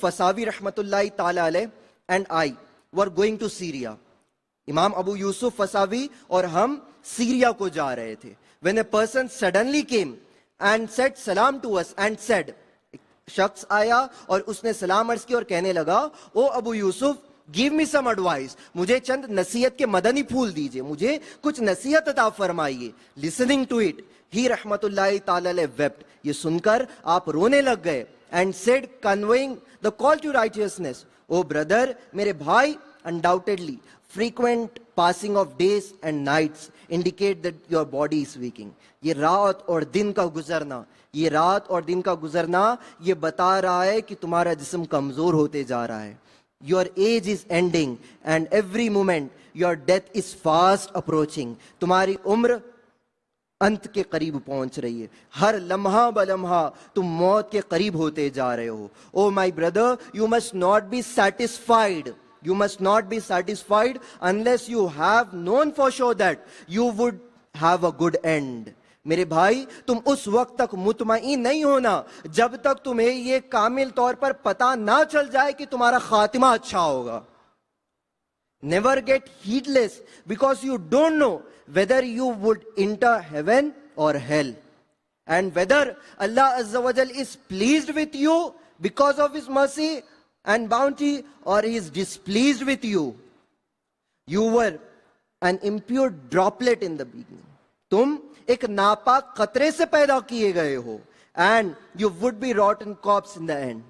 Fasavi rahmatullahi ta'ala alayh and I were going to Syria. Imam Abu Yusuf Fasavi اور ہم Syria کو جا رہے تھے. When a person suddenly came and said salam to us and said, شخص آیا اور اس نے سلام عرض کی اور کہنے لگا, او ابو یوسف give me some advice, مجھے چند نصیحت کے مدنی پھول دیجئے, مجھے کچھ نصیحت عطا فرمائیے. Listening to it, he رحمت اللہ تعالی علیہ wept, یہ سن کر آپ رونے لگ گئے. And said, conveying the call to righteousness, oh brother, میرے بھائی, undoubtedly frequent passing of days and nights indicate that your body is weakening. یہ رات اور دن کا گزرنا, یہ رات اور دن کا گزرنا یہ بتا رہا ہے کہ تمہارا جسم کمزور ہوتے جا رہا ہے. Your age is ending and every moment your death is fast approaching. تمہاری عمر انت کے قریب پہنچ رہی ہے, ہر لمحہ بلمحہ تم موت کے قریب ہوتے جا رہے ہو. Oh my brother, you must not be satisfied. You must not be satisfied unless you have known for sure that you would have a good end. میرے بھائی, تم اس وقت تک مطمئن نہیں ہونا جب تک تمہیں یہ کامل طور پر پتہ نہ چل جائے کہ تمہارا خاتمہ اچھا ہوگا. Never get heedless because you don't know whether you would enter heaven or hell, and whether Allah Azza wa Jal is pleased with you because of His mercy and bounty, or He is displeased with you. You were an impure droplet in the beginning. تم ایک ناپاک قطرے سے پیدا کیے گئے ہو, and you would be rotten corpse in the end.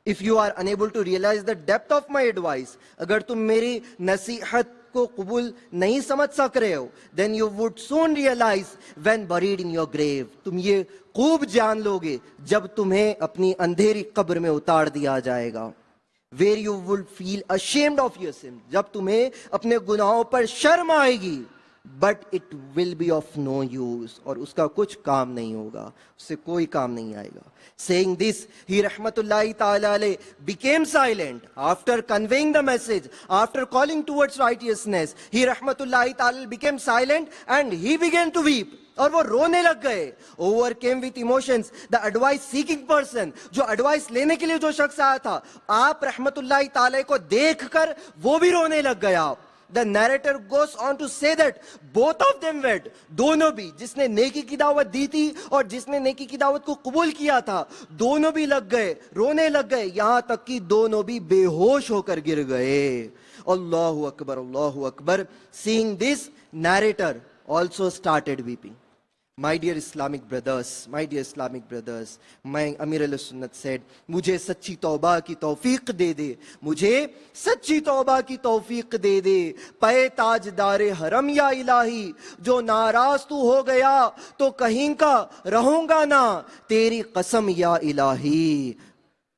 If you are unable to realize the depth of my advice, اگر تم میری نصیحت کو قبول نہیں سمجھ سک رہے ہو, then you would soon realize when buried in your grave. تم یہ خوب جان لوگے جب تمہیں اپنی اندھیری قبر میں اتار دیا جائے گا. Where you will feel ashamed of your sin, جب تمہیں اپنے گناہوں پر شرم آئے گی. But it will be of no use, اور اس کا کچھ کام نہیں ہوگا, اس سے کوئی کام نہیں آئے گا. Saying this, he rahmatullahi ta'ala alayh became silent. After conveying the message, after calling towards righteousness, he rahmatullahi ta'ala became silent and he began to weep. اور وہ رونے لگ گئے. Overcame with emotions, the advice seeking person, جو advice لینے کے لیے جو شخص آیا تھا, آپ رحمت اللہ تعالی کو دیکھ کر وہ بھی رونے لگ گیا. The narrator goes on to say that both of them wept. دونوں بھی, جس نے نیکی کی دعوت دی تھی اور جس نے نیکی کی دعوت کو قبول کیا تھا, دونوں بھی لگ گئے, رونے لگ گئے, یہاں تک کہ دونوں بھی بے ہوش ہو کر گر گئے. اللہ اکبر, اللہ اکبر. Seeing this, narrator also started weeping. My dear Islamic brothers, my dear Islamic brothers, my Amir al-Sunnat said, مجھے سچی توبہ کی توفیق دے دے, مجھے سچی توبہ کی توفیق دے دے, پے تاجدار حرم یا الہی, جو ناراض تو ہو گیا تو کہیں کا رہوں گا نا, تیری قسم یا الہی.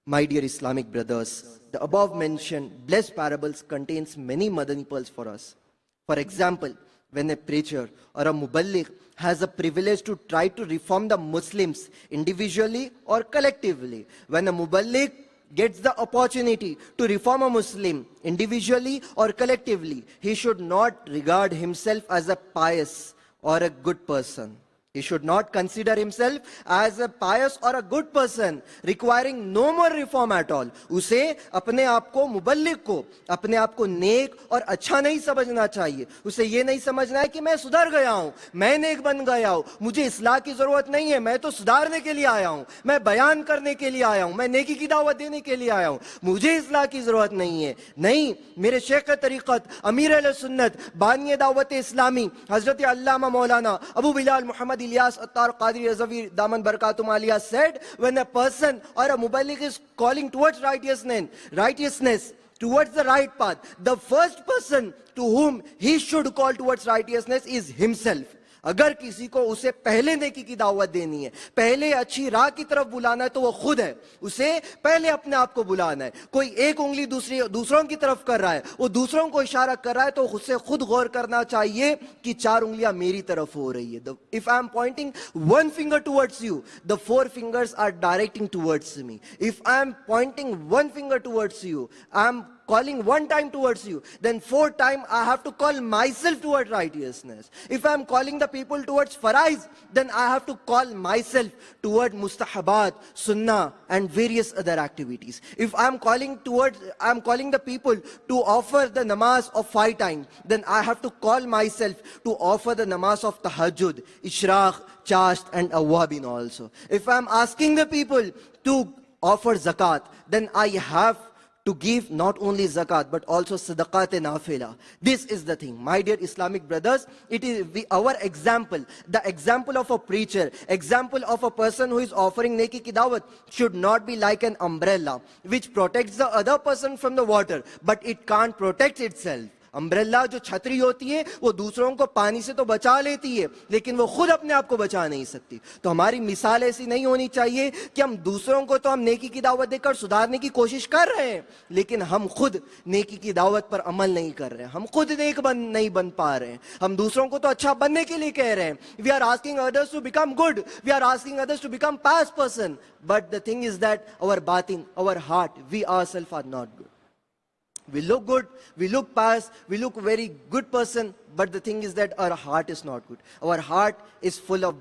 My dear Islamic brothers, the above mentioned blessed parables contains many madani pearls for us. For example, when a preacher or a muballigh has a privilege to try to reform the Muslims individually or collectively, when a muballigh gets the opportunity to reform a Muslim individually or collectively, he should not regard himself as a pious or a good person. He should not consider himself as a pious or a good person requiring no more reform at all. اسے اپنے آپ کو, مبلغ کو اپنے آپ کو نیک اور اچھا نہیں سمجھنا چاہیے. اسے یہ نہیں سمجھنا ہے کہ میں سدھر گیا ہوں, میں نیک بن گیا ہوں, مجھے اصلاح کی ضرورت نہیں ہے, میں تو سدھارنے کے لیے آیا ہوں, میں بیان کرنے کے لیے آیا ہوں, میں نیکی کی دعوت دینے کے لیے آیا ہوں, مجھے اصلاح کی ضرورت نہیں ہے. نہیں, میرے شیخ طریقت امیر اہل سنت بانی دعوت اسلامی حضرت علامہ مولانا ابو بلال محمد Ilyas Attar Qadri Azhavi Daman Barakatum Aliyah said, when a person or a muballigh is calling towards righteousness, towards the right path, the first person to whom he should call towards righteousness is himself. اگر کسی کو اسے پہلے نیکی کی دعوت دینی ہے, پہلے اچھی راہ کی طرف بلانا ہے, تو وہ خود ہے. اسے پہلے اپنے آپ کو بلانا ہے. کوئی ایک انگلی دوسروں کی طرف کر رہا ہے, وہ دوسروں کو اشارہ کر رہا ہے, تو اس سے خود غور کرنا چاہیے کہ چار انگلیاں میری طرف ہو رہی ہے. If I am pointing one finger towards you, the four fingers are directing towards me. If I am pointing one finger towards you, I am calling one time towards you, then fourth time I have to call myself towards righteousness. If I am calling the people towards farais, then I have to call myself toward mustahabat, sunnah, and various other activities. If I am calling the people to offer the namaz of 5 times, then I have to call myself to offer the namaz of tahajjud, ishraq, chast, and awwabin also. If I am asking the people to offer zakat, then I have to give not only zakat but also sadaqat-e-nafila. This is the thing. My dear Islamic brothers, it is our example, the example of a preacher, example of a person who is offering neki ki dawat should not be like an umbrella which protects the other person from the water, but it can't protect itself. Umbrella जो छतरी होती है वो दूसरों को पानी से तो बचा लेती है, लेकिन वो खुद अपने आप को बचा नहीं सकती. तो हमारी मिसाल ऐसी नहीं होनी चाहिए कि हम दूसरों को तो हम नेकी की दावत देकर सुधारने की कोशिश कर रहे हैं, लेकिन हम खुद नेकी की दावत पर अमल नहीं कर रहे हैं. हम खुद नेक नहीं बन पा रहे हैं. हम दूसरों को तो अच्छा बनने के लिए कह रहे हैं. We are asking others to become good, we are asking others to become pass person, but the thing is that our batin, our heart, we ourselves are not good. We look good, we look pious, we look very good person, but the thing is that our heart is not good. Our heart is full of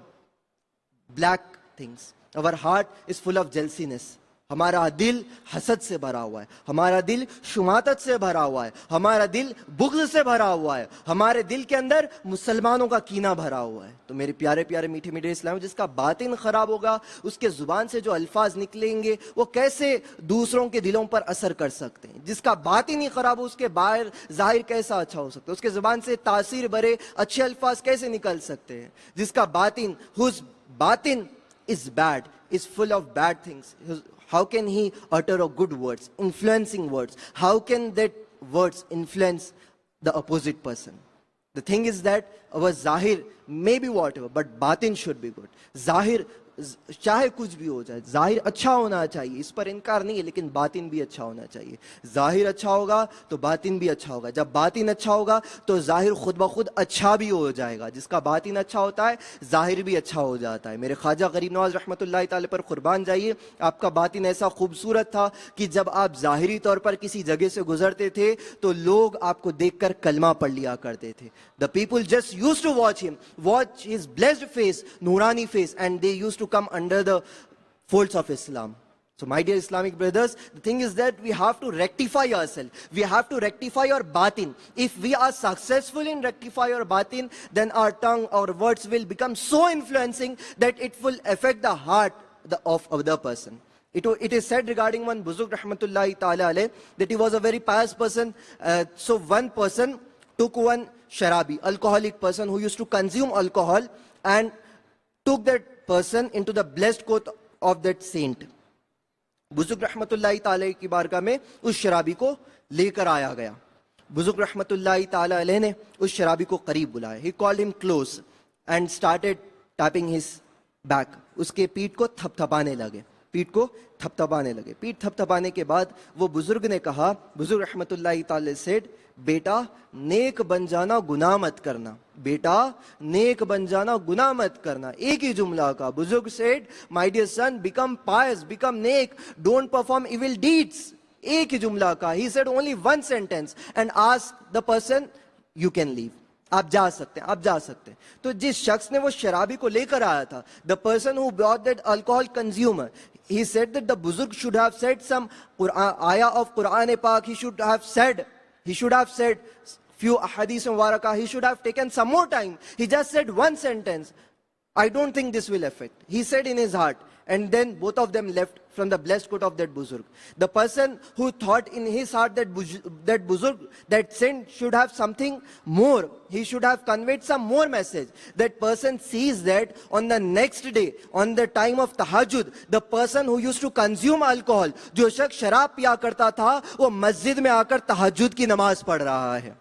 black things. Our heart is full of jealousiness. हमारा दिल हसद से भरा हुआ है, हमारा दिल शुमातत से भरा हुआ है, हमारा दिल बुग़्ज़ से भरा हुआ है, हमारे दिल के अंदर मुसलमानों का कीना भरा हुआ है. तो मेरे प्यारे प्यारे मीठे मीठे इस्लाम, जिसका बातिन खराब होगा, उसके जुबान से जो अल्फाज निकलेंगे वो कैसे दूसरों के दिलों पर असर कर सकते हैं. जिसका बातिन ही खराब हो, उसके बाहर जाहिर कैसा अच्छा हो सकता है, उसके जुबान से तासीर भरे अच्छे अल्फाज कैसे निकल सकते हैं. जिसका बातिन, whose batin is bad, is full of bad things, how can he utter a good words, influencing words? How can that words influence the opposite person? The thing is that our zahir may be whatever, but batin should be good. Zahir चाहे कुछ भी हो जाए, जाहिर अच्छा होना चाहिए, इस पर इनकार नहीं है, लेकिन बातिन भी अच्छा होना चाहिए. जाहिर अच्छा होगा तो बातिन भी अच्छा होगा. जब बातिन अच्छा होगा तो जाहिर खुद ब खुद अच्छा भी हो जाएगा. जिसका बातिन अच्छा होता है, जाहिर भी अच्छा हो जाता है. मेरे ख्वाजा गरीब नवाज रहमतुल्लाह ताला पर कुर्बान जाइए, आपका बातिन ऐसा खूबसूरत था कि जब आप जाहिरी तौर पर किसी जगह से गुजरते थे तो लोग आपको देखकर कलमा पढ़ लिया करते थे. The people just used to watch him, watch his blessed face, Nurani face, and they used to come under the folds of Islam. So my dear Islamic brothers, the thing is that we have to rectify ourselves. We have to rectify our batin. If we are successful in rectify our batin, then our tongue, our words will become so influencing that it will affect the heart of the person. It is said regarding one Buzurg rahmatullahi ta'ala alayh that he was a very pious person. So one person took one sharabi, alcoholic person who used to consume alcohol, and took that person into the blessed court of that saint. बुजुर्ग रहमतुल्लाहि ताला की बारगाह में उस शराबी को लेकर आया गया. बुजुर्ग रहमतुल्लाहि ताला अलैह ने उस शराबी को करीब बुलाया. He called him close and started tapping his back. उसके पीठ को थपथपाने लगे. पीठ को थपथपाने लगे. पीठ थपथपाने के बाद वो बुजुर्ग ने कहा, बुजुर्ग रहमतुल्लाहि ताला said, बेटा नेक बन जाना गुनाह मत करना. बेटा नेक बन जाना गुनाह मत करना. एक ही जुमला का. बुजुर्ग said, my dear son, become pious, become neck, don't perform evil deeds. एक ही जुमला का. He said only one sentence and asked the person, you can leave. आप जा सकते हैं, आप जा सकते हैं. तो जिस शख्स ने वो शराबी को लेकर आया था, the person who brought that alcohol consumer, he said that the Buzurg should have said some ayah of Quran Pak. He should have said few ahadith mubarakah. He should have taken some more time. He just said one sentence. I don't think this will affect. He said in his heart. And then both of them left from the blessed court of that Buzurg. The person who thought in his heart that Buzurg, that saint should have something more, he should have conveyed some more message. That person sees that on the next day, on the time of tahajjud, the person who used to consume alcohol, जो शख्स शराब पिया करता था, वो मस्जिद में आकर tahajjud की नमाज पढ़ रहा है.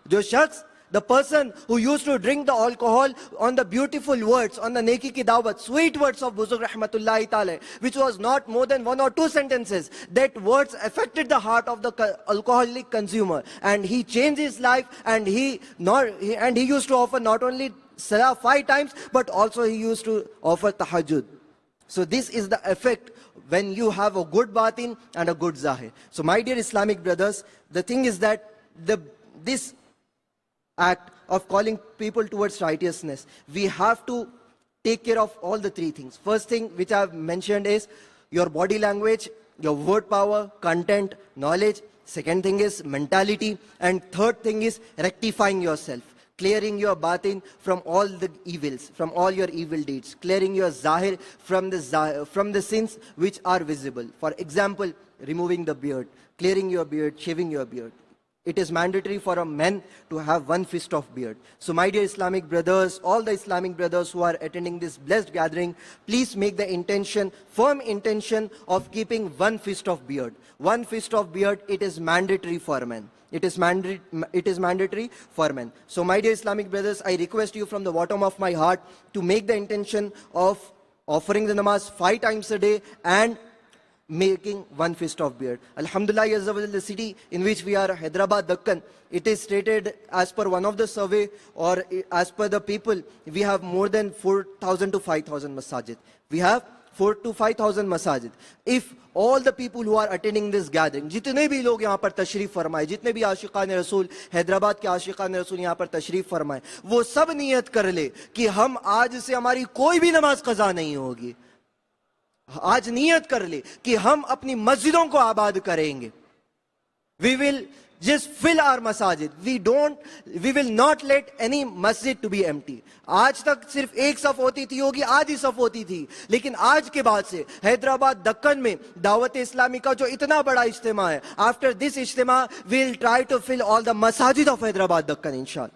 जो शख्स, the person who used to drink the alcohol, on the beautiful words, on the neki ki dawat, sweet words of Buzurg rahmatullahi ta'ala, which was not more than 1 or 2 sentences, that words affected the heart of the alcoholic consumer, and he changed his life, and he used to offer not only salah 5 times, but also he used to offer tahajjud. So this is the effect when you have a good batin and a good zahir. So my dear Islamic brothers, the thing is that this act of calling people towards righteousness, we have to take care of all the three things. First thing which I have mentioned is your body language, your word power, content, knowledge. Second thing is mentality. And third thing is rectifying yourself, clearing your batin from all the evils, from all your evil deeds, clearing your zahir from the sins which are visible. For example, removing the beard, clearing your beard, shaving your beard. It is mandatory for a man to have one fist of beard. So my dear Islamic brothers, all the Islamic brothers who are attending this blessed gathering, please make the intention, firm intention of keeping one fist of beard. One fist of beard, it is mandatory for men. It is mandatory for men. So my dear Islamic brothers, I request you from the bottom of my heart to make the intention of offering the namaz 5 times a day and making one fist of beard. Alhamdulillah, the city in which we are, Hyderabad, Dakkan, it is stated as per one of the survey or as per the people, we have more than 4,000 to 5,000 masajid. We have 4,000 to 5,000 masajid. If all the people who are attending this gathering, जितने भी लोग यहाँ पर तशरीफ फरमाए, जितने भी आशिकान रसूल, हैदराबाद के आशिकान रसूल यहाँ पर तशरीफ फरमाए, वो सब नियत कर ले कि हम आज से हमारी कोई भी नमाज कज़ा नहीं होगी. आज नियत कर ले कि हम अपनी मस्जिदों को आबाद करेंगे. We will just fill our masajid. We will not let any masjid to be empty. आज तक सिर्फ एक सफ होती थी होगी, आज ही सफ होती थी, लेकिन आज के बाद से हैदराबाद दक्कन में दावत इस्लामी का जो इतना बड़ा इज्तिमा है, आफ्टर दिस इज्तिमा we will try to fill all the masajid of Hyderabad Dakkan, inshallah.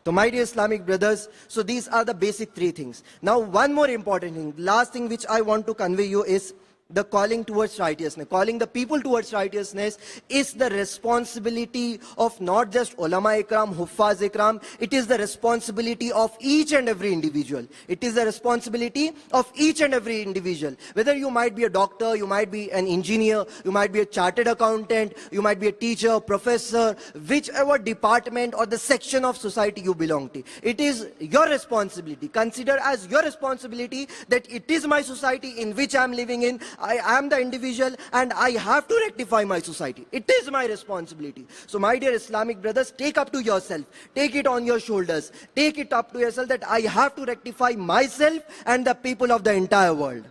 So my dear Islamic brothers, so these are the basic three things. Now one more important thing, last thing which I want to convey you is the calling towards righteousness. Calling the people towards righteousness is the responsibility of not just ulama ikram, huffaz ikram. It is the responsibility of each and every individual. It is the responsibility of each and every individual. Whether you might be a doctor, you might be an engineer, you might be a chartered accountant, you might be a teacher, professor, whichever department or the section of society you belong to. It is your responsibility. Consider as your responsibility that it is my society in which I am living in. I am the individual and I have to rectify my society. It is my responsibility. So my dear Islamic brothers, take up to yourself. Take it on your shoulders. Take it up to yourself that I have to rectify myself and the people of the entire world.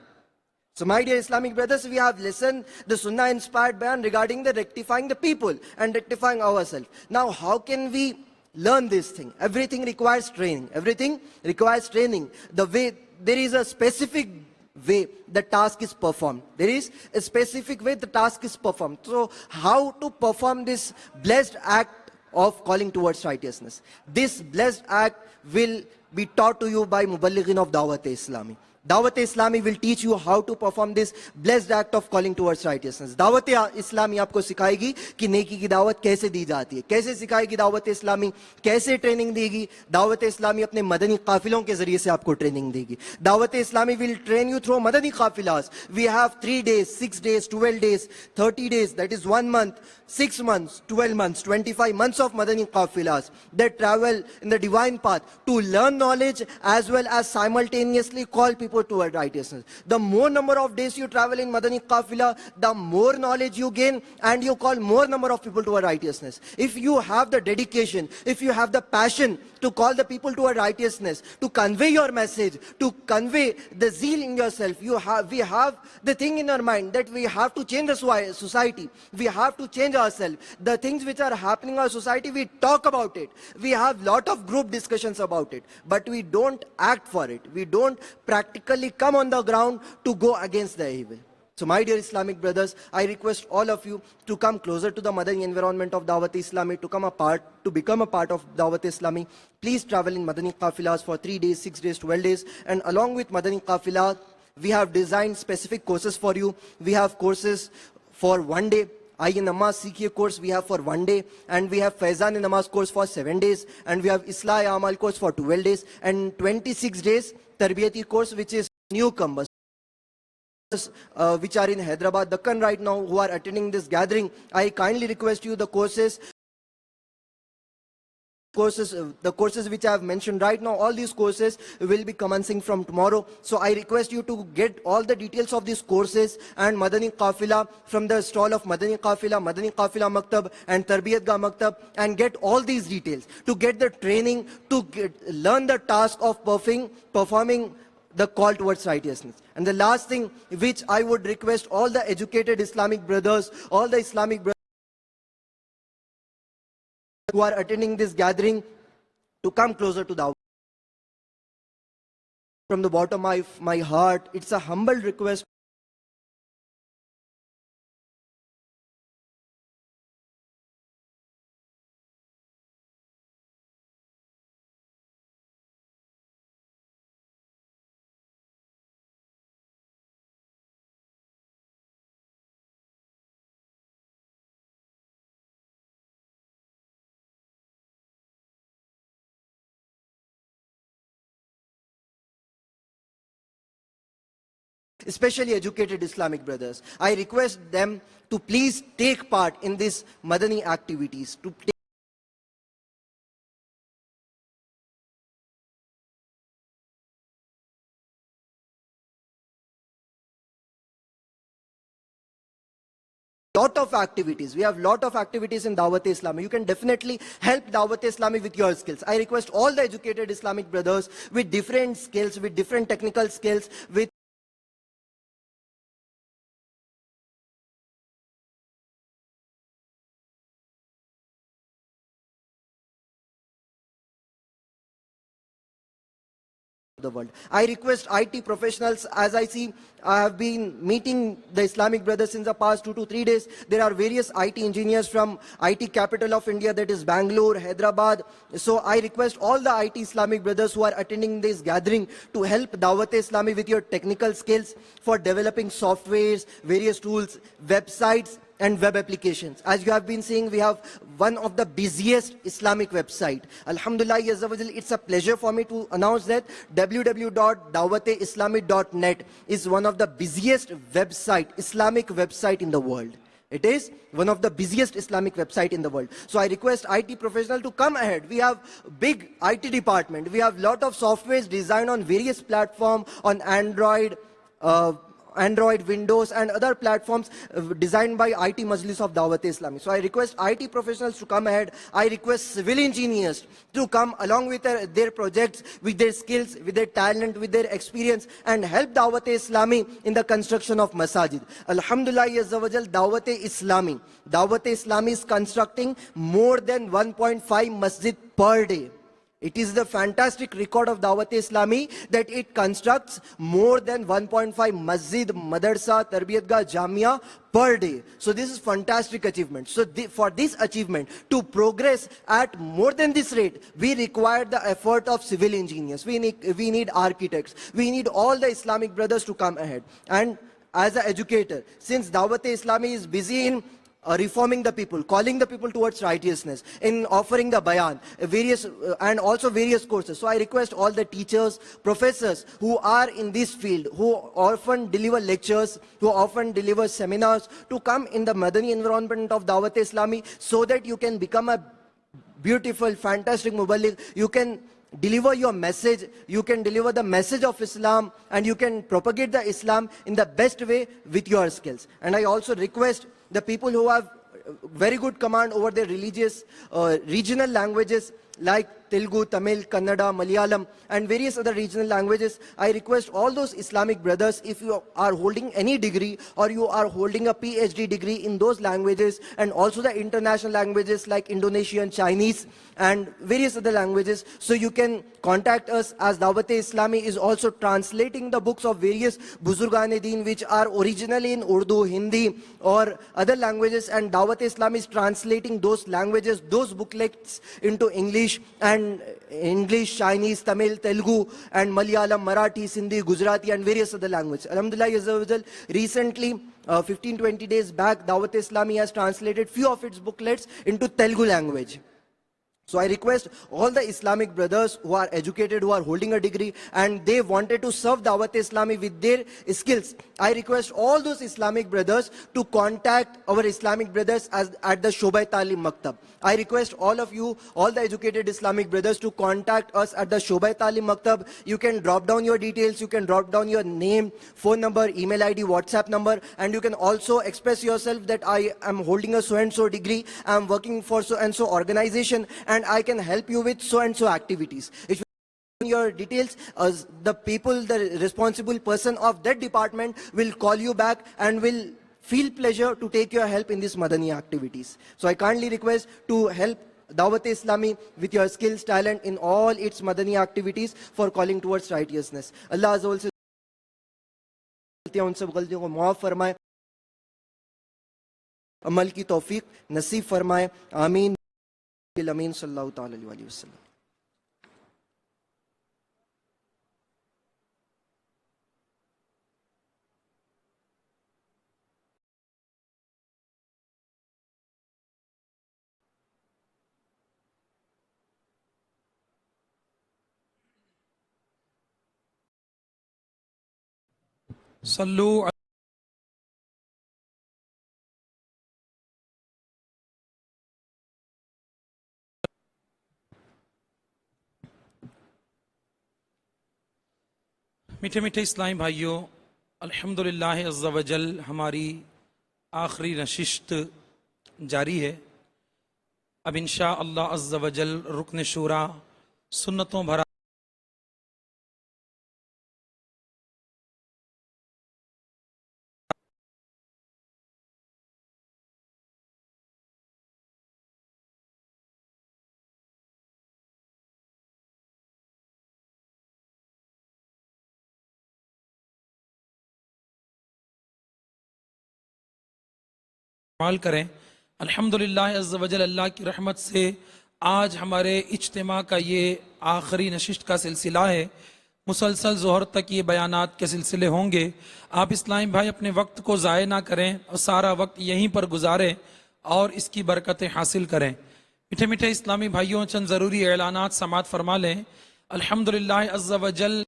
So my dear Islamic brothers, we have listened the Sunnah inspired bayan regarding the rectifying the people and rectifying ourselves. Now how can we learn this thing? Everything requires training. Everything requires training. The way there is a specific way the task is performed. There is a specific way the task is performed. So how to perform this blessed act of calling towards righteousness? This blessed act will be taught to you by Muballighin of Dawat-e-Islami. Dawat-e-Islami will teach you how to perform this blessed act of calling towards righteousness. Dawat-e-Islami आपको सिखाएगी कि नेकी की दावत कैसे दी जाती है, कैसे सिखाएगी Dawat-e-Islami, कैसे ट्रेनिंग देगी. Dawat-e-Islami अपने मदनी काफिलों के जरिए से आपको ट्रेनिंग देगी. Dawat-e-Islami will train you through madani kafilas. We have 3 days, 6 days, 12 days, 30 days, that is 1 month, 6 months, 12 months, 25 months of madani kafilas that travel in the divine path to learn knowledge as well as simultaneously call people toward righteousness. The more number of days you travel in Madani Qafila, the more knowledge you gain and you call more number of people toward righteousness. If you have the dedication, if you have the passion to call the people toward righteousness, to convey your message, to convey the zeal in yourself, we have the thing in our mind that we have to change the society. We have to change ourselves. The things which are happening in our society, we talk about it. We have lot of group discussions about it, but we don't act for it. We don't practically come on the ground to go against the evil. So my dear Islamic brothers, I request all of you to come closer to the Madani environment of Dawat-e-Islami, to become a part of Dawat-e-Islami. Please travel in Madani Qafilas for 3 days, 6 days, 12 days. And along with Madani Qafilah, we have designed specific courses for you. We have courses for 1 day. Aaye Namaz Seekhiye course we have for 1 day, and we have Faizan Namaz course for 7 days, and we have Islah Amal course for 12 days, and 26 days Tarbiyati course which is newcomers which are in Hyderabad, Dakkan right now who are attending this gathering. I kindly request you the courses courses, the courses which I have mentioned right now, all these courses will be commencing from tomorrow. So I request you to get all the details of these courses and Madani Qafila from the stall of Madani Qafila Maktab and Tarbiyat Gah Maktab, and get all these details to get the training, to learn the task of performing the call towards righteousness. And the last thing which I would request all the educated Islamic brothers, all the Islamic brothers who are attending this gathering, to come closer to Dawah. From the bottom of my heart, it's a humble request. Especially educated Islamic brothers, I request them to please take part in these Madani activities, to take lot of activities. We have lot of activities in Dawat-e-Islami. You can definitely help Dawat-e-Islami with your skills. I request all the educated Islamic brothers with different skills, with different technical skills, with the world. I request IT professionals, as I see, I have been meeting the Islamic brothers since the past 2 to 3 days. There are various IT engineers from IT capital of India, that is Bangalore, Hyderabad. So I request all the IT Islamic brothers who are attending this gathering to help Dawat-e-Islami with your technical skills for developing softwares, various tools, websites, and web applications. As you have been seeing, we have one of the busiest Islamic website. Alhamdulillah, it's a pleasure for me to announce that www.dawateIslami.net is one of the busiest Islamic website in the world. It is one of the busiest Islamic website in the world. So I request IT professional to come ahead. We have big IT department. We have lot of softwares designed on various platforms, on Android, Windows, and other platforms designed by IT Majlis of Dawat-e-Islami. So I request IT professionals to come ahead. I request civil engineers to come along with their projects, with their skills, with their talent, with their experience, and help Dawat-e-Islami in the construction of masajid. Alhamdulillah, Dawat-e-Islami is constructing more than 1.5 masjid per day. It is the fantastic record of Dawat-e-Islami that it constructs more than 1.5 masjid, madrasa, tarbiyat gah, jamia per day. So this is fantastic achievement. So for this achievement to progress at more than this rate, we require the effort of civil engineers. We need architects. We need all the Islamic brothers to come ahead. And as an educator, since Dawat-e-Islami is busy in reforming the people, calling the people towards righteousness, in offering the bayan, and also various courses. So I request all the teachers, professors who are in this field, who often deliver lectures, who often deliver seminars, to come in the Madani environment of Dawat-e-Islami, so that you can become a beautiful, fantastic muballigh. You can deliver your message, you can deliver the message of Islam, and you can propagate the Islam in the best way with your skills. And I also request the people who have very good command over their religious regional languages like Telugu, Tamil, Kannada, Malayalam, and various other regional languages. I request all those Islamic brothers, if you are holding any degree or you are holding a PhD degree in those languages, and also the international languages like Indonesian, Chinese, and various other languages, so you can contact us, as Dawat-e-Islami is also translating the books of various Buzurgan-e-Deen which are originally in Urdu, Hindi, or other languages, and Dawat-e-Islami is translating those languages, those booklets into English, Chinese, Tamil, Telugu, and Malayalam, Marathi, Sindhi, Gujarati, and various other languages. Alhamdulillah, recently, 15-20 days back, Dawat-e-Islami has translated few of its booklets into Telugu language. So I request all the Islamic brothers who are educated, who are holding a degree, and they wanted to serve Dawat Islami with their skills. I request all those Islamic brothers to contact our Islamic brothers at the Shobai Talim Maktab. I request all of you, all the educated Islamic brothers, to contact us at the Shobai Talim Maktab. You can drop down your details, you can drop down your name, phone number, email ID, WhatsApp number, and you can also express yourself that I am holding a so-and-so degree, I am working for so-and-so organization, and I can help you with so-and-so activities. If your details, the people, the responsible person of that department will call you back and will feel pleasure to take your help in these Madani activities. So I kindly request to help Dawat Islami with your skills, talent in all its Madani activities for calling towards righteousness. Allah Azza wa Jalla से उन सब गलतियों को माफ फरमाए, अमल की तौफीक नसीब फरमाए, आमीन आमीन सल्लल्लाहु तआला अलैहि वसल्लम. सल्लू मीठे मीठे इस्लामी भाइयों, अल्हम्दुलिल्लाह अज़्ज़ा वजल हमारी आखिरी नशिस्त जारी है. अब इंशा अल्लाह अज़्ज़ा वजल रुकन शूरा सुन्नतों भरा इस्तेमाल करें. अल्हम्दुलिल्लाह अज़्ज़ा वजल अल्लाह की रहमत से आज हमारे इज्तिमा का ये आखिरी नशिस्त का सिलसिला है. मुसलसल ज़ोहर तक ये बयानात के सिलसिले होंगे. आप इस्लामी भाई अपने वक्त को ज़ाय ना करें और सारा वक्त यहीं पर गुजारें और इसकी बरकतें हासिल करें. मीठे मीठे इस्लामी भाइयों, चंद ज़रूरी ऐलानात समात फरमा लें. अल्हम्दुलिल्लाह अज़्ज़ा वजल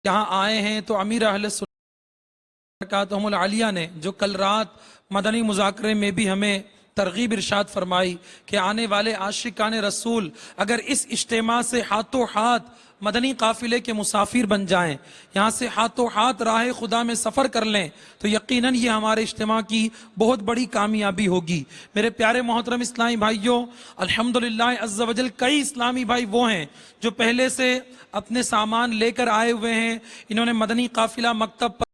यहाँ आए हैं तो अमीर अहले सुन्नत आलिया ने जो कल रात मदनी मुज़ाकरे में भी हमें तरगीब इरशाद फरमाई कि आने वाले आशिकान रसूल अगर इस इज्तिमा से हाथों हाथ मदनी काफिले के मुसाफिर बन जाएं, यहाँ से हाथों हाथ राह खुदा में सफ़र कर लें, तो यकीनन ये हमारे इज्तिमा की बहुत बड़ी कामयाबी होगी. मेरे प्यारे मोहतरम इस्लामी भाइयों, अल्हम्दुलिल्लाह अज़्ज़ा वजल कई इस्लामी भाई वो हैं जो पहले से अपने सामान लेकर आए हुए हैं. इन्होंने मदनी काफिला मकतब पर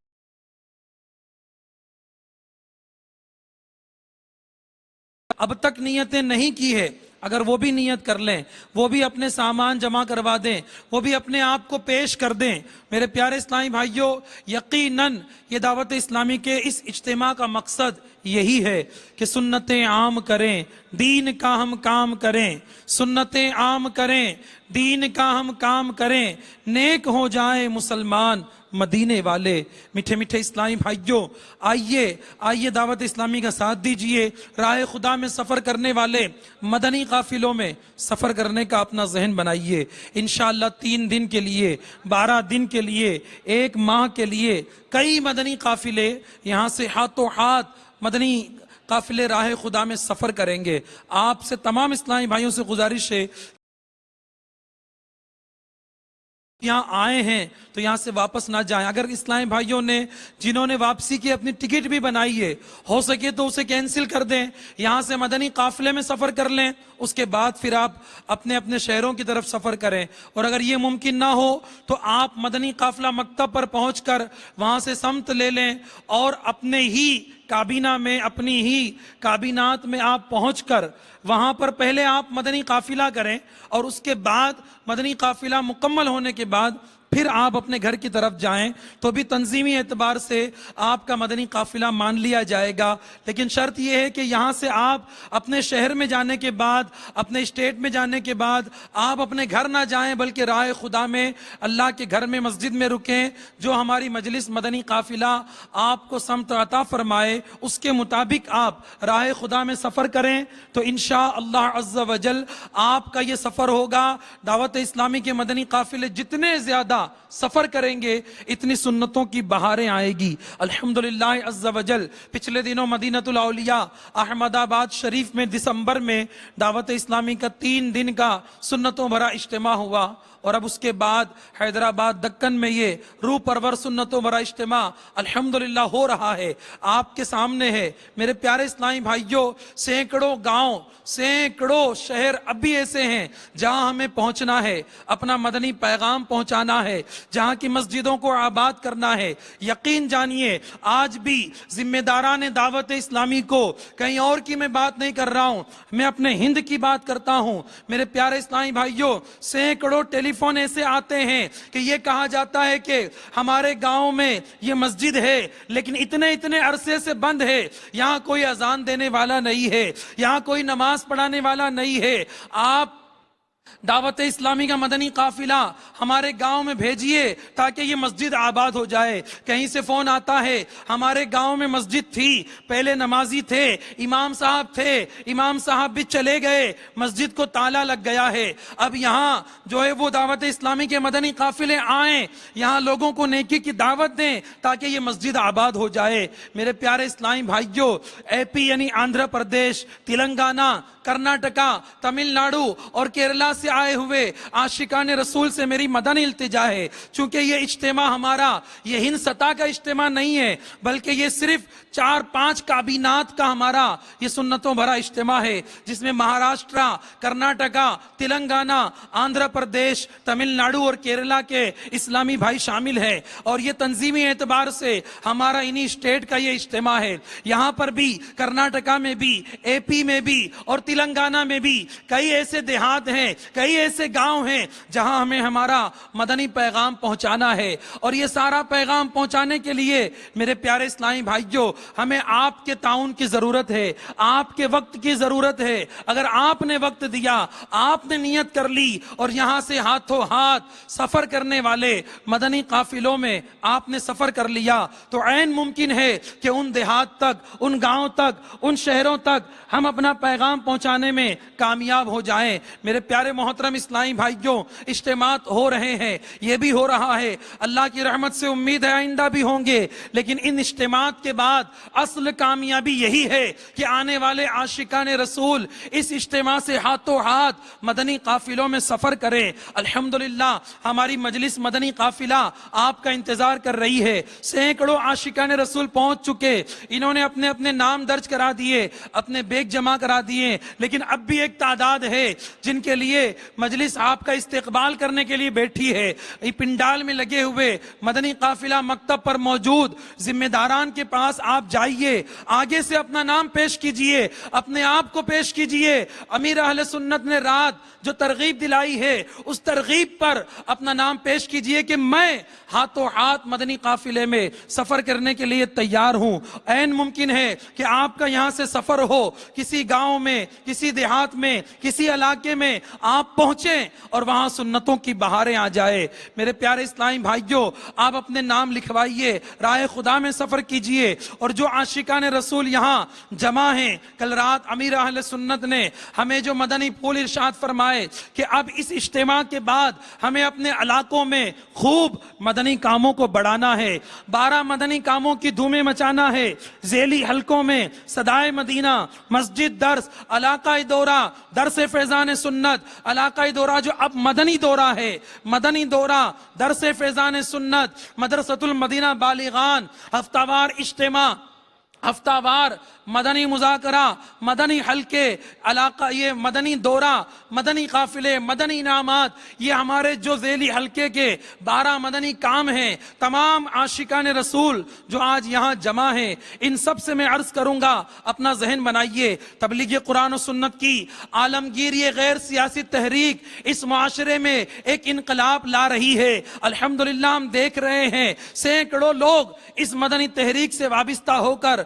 अब तक नियतें नहीं की है. अगर वो भी नियत कर लें, वो भी अपने सामान जमा करवा दें, वो भी अपने आप को पेश कर दें. मेरे प्यारे इस्लामी भाइयों, यकीनन ये दावत इस्लामी के इस इज्तिमा का मकसद यही है कि सुन्नतें आम करें, दीन का हम काम करें. सुन्नतें आम करें, दीन का हम काम करें, नेक हो जाए मुसलमान मदीने वाले. मीठे मीठे इस्लामी भाइयों, आइए आइए दावत इस्लामी का साथ दीजिए. राह खुदा में सफ़र करने वाले मदनी काफिलों में सफ़र करने का अपना जहन बनाइए. इंशाअल्लाह 3 दिन के लिए, 12 दिन के लिए, 1 माह के लिए कई मदनी काफिले यहाँ से हाथों हाथ मदनी काफिले राह खुदा में सफ़र करेंगे. आपसे तमाम इस्लामी भाइयों से गुजारिश है, यहाँ आए हैं तो यहाँ से वापस ना जाएं. अगर इस्लामी भाइयों ने जिन्होंने वापसी की अपनी टिकट भी बनाई है, हो सके तो उसे कैंसिल कर दें, यहाँ से मदनी काफिले में सफ़र कर लें, उसके बाद फिर आप अपने अपने शहरों की तरफ सफ़र करें. और अगर ये मुमकिन ना हो तो आप मदनी काफिला मकतब पर पहुँचकर वहाँ से समत ले लें और अपने ही काबीना में, अपनी ही काबीनात में आप पहुँचकर वहाँ पर पहले आप मदनी काफिला करें और उसके बाद मदनी काफिला मुकम्मल होने के बाद پھر آپ اپنے گھر کی طرف جائیں تو بھی تنظیمی اعتبار سے آپ کا مدنی قافلہ مان لیا جائے گا. لیکن شرط یہ ہے کہ یہاں سے آپ اپنے شہر میں جانے کے بعد، اپنے اسٹیٹ میں جانے کے بعد آپ اپنے گھر نہ جائیں بلکہ راہ خدا میں اللہ کے گھر میں مسجد میں رکیں. جو ہماری مجلس مدنی قافلہ آپ کو سمت عطا فرمائے اس کے مطابق آپ راہ خدا میں سفر کریں تو انشاءاللہ عز و جل آپ کا یہ سفر ہوگا. دعوت اسلامی کے مدنی قافلے جتنے زیادہ سفر کریں گے اتنی سنتوں کی بہاریں آئے گی. الحمدللہ عز و جل پچھلے دنوں مدینۃ الاولیاء احمد آباد شریف میں دسمبر میں دعوت اسلامی کا 3 دن کا سنتوں بھرا اجتماع ہوا، اور اب اس کے بعد حیدرآباد دکن میں یہ روح پرور سنتوں بھرا اجتماع الحمدللہ ہو رہا ہے. آپ کے سامنے ہے میرے پیارے اسلامی بھائیوں. سینکڑوں گاؤں، سینکڑوں شہر اب بھی ایسے ہیں جہاں ہمیں پہنچنا ہے، اپنا مدنی پیغام پہنچانا ہے، جہاں کی مسجدوں کو آباد کرنا ہے. یقین جانیے آج بھی ذمہ داران دعوت اسلامی کو، کہیں اور کی میں بات نہیں کر رہا ہوں، میں اپنے ہند کی بات کرتا ہوں. میرے پیارے اسلامی بھائیوں سینکڑوں ٹیلی فون ایسے آتے ہیں کہ یہ کہا جاتا ہے کہ ہمارے گاؤں میں یہ مسجد ہے لیکن اتنے عرصے سے بند ہے، یہاں کوئی اذان دینے والا نہیں ہے، یہاں کوئی نماز پڑھانے والا نہیں ہے. آپ دعوت اسلامی کا مدنی قافلہ ہمارے گاؤں میں بھیجیے تاکہ یہ مسجد آباد ہو جائے. کہیں سے فون آتا ہے ہمارے گاؤں میں مسجد تھی، پہلے نمازی تھے، امام صاحب تھے، امام صاحب بھی چلے گئے، مسجد کو تالا لگ گیا ہے، اب یہاں جو ہے وہ دعوت اسلامی کے مدنی قافلے آئیں، یہاں لوگوں کو نیکی کی دعوت دیں تاکہ یہ مسجد آباد ہو جائے. میرے پیارے اسلامی بھائیوں اے پی یعنی آندھرا پردیش، تلنگانہ، کرناٹکا، تمل ناڈو اور کیرلا سے آئے ہوئے عاشقان رسول سے میری مدنی التجا ہے. چونکہ یہ اجتماع ہمارا یہ ہند سطح کا اجتماع نہیں ہے بلکہ یہ صرف 4-5 کابینات کا ہمارا یہ سنتوں بھرا اجتماع ہے، جس میں مہاراشٹرا، کرناٹکا، تلنگانہ، آندھرا پردیش، تمل ناڈو اور کیرلا کے اسلامی بھائی شامل ہیں. اور یہ تنظیمی اعتبار سے ہمارا انہی اسٹیٹ کا یہ اجتماع ہے. یہاں پر بھی کرناٹکا میں بھی، اے پی میں بھی اور تلنگانہ میں بھی کئی ایسے دیہات ہیں، کئی ایسے گاؤں ہیں جہاں ہمیں ہمارا مدنی پیغام پہنچانا ہے. اور یہ سارا پیغام پہنچانے کے لیے میرے پیارے اسلامی بھائیوں ہمیں آپ کے تعاون کی ضرورت ہے، آپ کے وقت کی ضرورت ہے. اگر آپ نے وقت دیا، آپ نے نیت کر لی اور یہاں سے ہاتھوں ہاتھ سفر کرنے والے مدنی قافلوں میں آپ نے سفر کر لیا تو عین ممکن ہے کہ ان دیہات تک، ان گاؤں تک، ان شہروں تک ہم اپنا پیغام پہنچانے میں کامیاب ہو جائیں. میرے پیارے محترم اسلامی بھائیوں اجتماعات ہو رہے ہیں، یہ بھی ہو رہا ہے، اللہ کی رحمت سے امید ہے آئندہ بھی ہوں گے. لیکن ان اجتماعات کے بعد اصل کامیابی یہی ہے کہ آنے والے عاشقان رسول اس اجتماع سے ہاتھوں ہاتھ مدنی قافلوں میں سفر کریں. الحمدللہ ہماری مجلس مدنی قافلہ آپ کا انتظار کر رہی ہے. سینکڑوں عاشقان رسول پہنچ چکے، انہوں نے اپنے اپنے نام درج کرا دیے، اپنے بیگ جمع کرا دیے. لیکن اب بھی ایک تعداد ہے جن کے لیے مجلس آپ کا استقبال کرنے کے لیے بیٹھی ہے. پنڈال میں لگے ہوئے مدنی قافلہ مکتب پر موجود ذمہ داران کے پاس آپ جائیے، آگے سے اپنا نام پیش کیجئے، اپنے آپ کو پیش کیجئے. امیر اہل سنت نے رات جو ترغیب دلائی ہے اس ترغیب پر اپنا نام پیش کیجئے کہ میں ہاتھوں ہاتھ مدنی قافلے میں سفر کرنے کے لیے تیار ہوں. عین ممکن ہے کہ آپ کا یہاں سے سفر ہو، کسی گاؤں میں، کسی دیہات میں، کسی علاقے میں آپ پہنچیں اور وہاں سنتوں کی بہاریں آ جائے. میرے پیارے اسلامی بھائیوں آپ اپنے نام لکھوائیے، راہ خدا میں سفر کیجئے. اور جو عاشقان رسول یہاں جمع ہیں، کل رات امیر اہل سنت نے ہمیں جو مدنی پھول ارشاد فرمائے کہ اب اس اجتماع کے بعد ہمیں اپنے علاقوں میں خوب مدنی کاموں کو بڑھانا ہے، 12 مدنی کاموں کی دھومیں مچانا ہے. ذیلی حلقوں میں صدائے مدینہ، مسجد درس، علاقہ دورہ، درس فیضان سنت، علاقہ دورہ جو اب مدنی دورہ ہے، مدنی دورہ، درس فیضان سنت، مدرسۃ المدینہ بالغان، ہفتہ وار اجتماع، ہفتہ وار مدنی مذاکرہ، مدنی حلقے، علاقہ یہ مدنی دورہ، مدنی قافلے، مدنی انعامات، یہ ہمارے جو ذیلی حلقے کے 12 مدنی کام ہیں، تمام عاشقان رسول جو آج یہاں جمع ہیں، ان سب سے میں عرض کروں گا اپنا ذہن بنائیے. تبلیغ قرآن و سنت کی عالمگیر یہ غیر سیاسی تحریک اس معاشرے میں ایک انقلاب لا رہی ہے. الحمدللہ ہم دیکھ رہے ہیں سینکڑوں لوگ اس مدنی تحریک سے وابستہ ہو کر